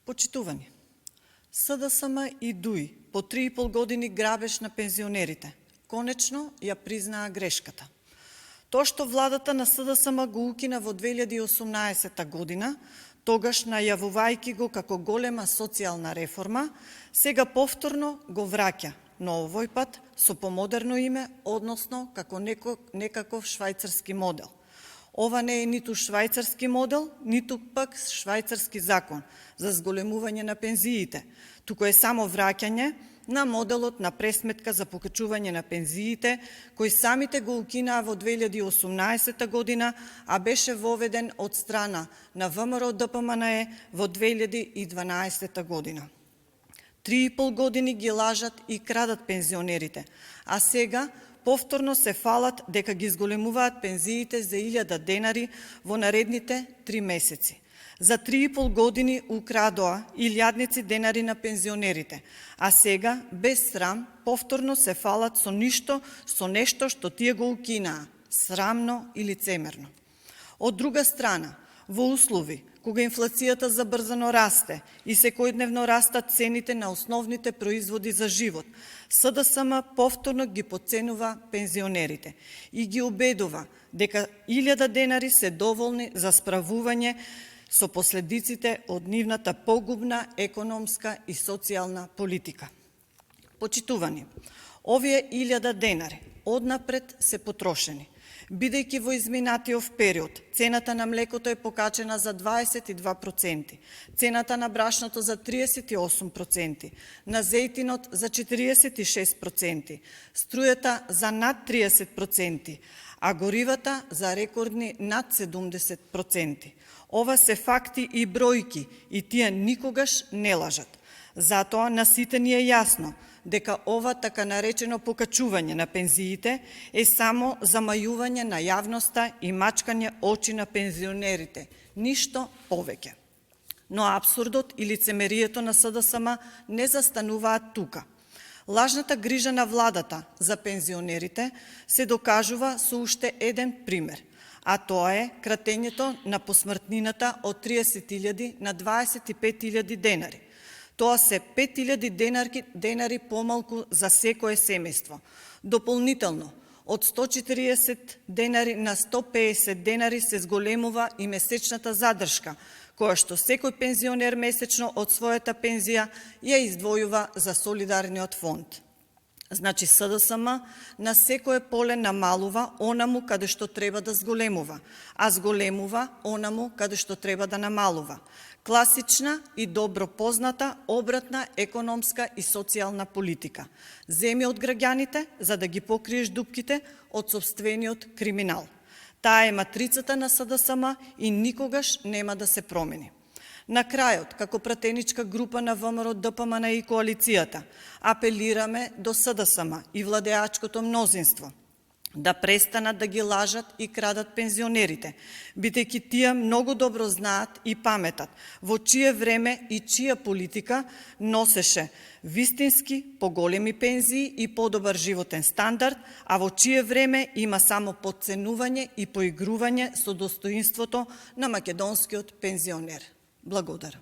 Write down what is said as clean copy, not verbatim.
Почитувани, СДСМ и ДУИ по 3,5 години грабеж на пензионерите. Конечно ја признаа грешката. Тоа што владата на СДСМ го укина во 2018 година, тогаш најавувајќи го како голема социјална реформа, сега повторно го враќа, но овој пат со помодерно име, односно како некаков швајцарски модел. Ова не е ниту швајцарски модел, ниту пак швајцарски закон за зголемување на пензиите, туку е само враќање на моделот на пресметка за покачување на пензиите, кој самите го укинаа во 2018 година, а беше воведен од страна на ВМРО ДПМНЕ во 2012 година. 3,5 години ги лажат и крадат пензионерите, а сега повторно се фалат дека ги зголемуваат пензиите за 1000 денари во наредните 3 месеци. За 3,5 години украдоа илјадници денари на пензионерите, а сега, без срам, повторно се фалат со нешто што тие го укинаа, срамно и лицемерно. Од друга страна, во услови кога инфлацијата забрзано расте и секојдневно растат цените на основните производи за живот, СДСМ повторно ги потценува пензионерите и ги убедува дека 1000 денари се доволни за справување со последиците од нивната погубна економска и социјална политика. Почитувани, овие 1000 денари однапред се потрошени. Бидејќи во изминатиот период цената на млекото е покачена за 22%, цената на брашното за 38%, на зејтинот за 46%, струјата за над 30%, а горивата за рекордни над 70%. Ова се факти и бројки и тие никогаш не лажат. Затоа на сите ни е јасно дека ова така наречено покачување на пензиите е само замајување на јавноста и мачкање очи на пензионерите, ништо повеќе. Но апсурдот и лицемерието на СДСМ не застануваат тука. Лажната грижа на владата за пензионерите се докажува со уште еден пример, а тоа е кратењето на посмртнината од 30.000 на 25.000 денари. Тоа се 5.000 денари помалку за секое семејство. Дополнително, од 140 денари на 150 денари се зголемува и месечната задршка, која што секој пензионер месечно од својата пензија ја издвојува за солидарниот фонд. Значи СДСМ на секое поле намалува онаму каде што треба да зголемува, а зголемува онаму каде што треба да намалува. Класична и добро позната обратна економска и социјална политика. Земи од граѓаните за да ги покриеш дупките од сопствениот криминал. Таа е матрицата на СДСМ и никогаш нема да се промени. На крајот, како пратеничка група на ВМРО ДПМН и коалицијата, апелираме до СДСМ и владеачкото мнозинство да престанат да ги лажат и крадат пензионерите, бидејќи тие многу добро знаат и паметат во чие време и чија политика носеше вистински поголеми пензии и подобар животен стандард, а во чие време има само потценување и поигрување со достоинството на македонскиот пензионер. Благодарам.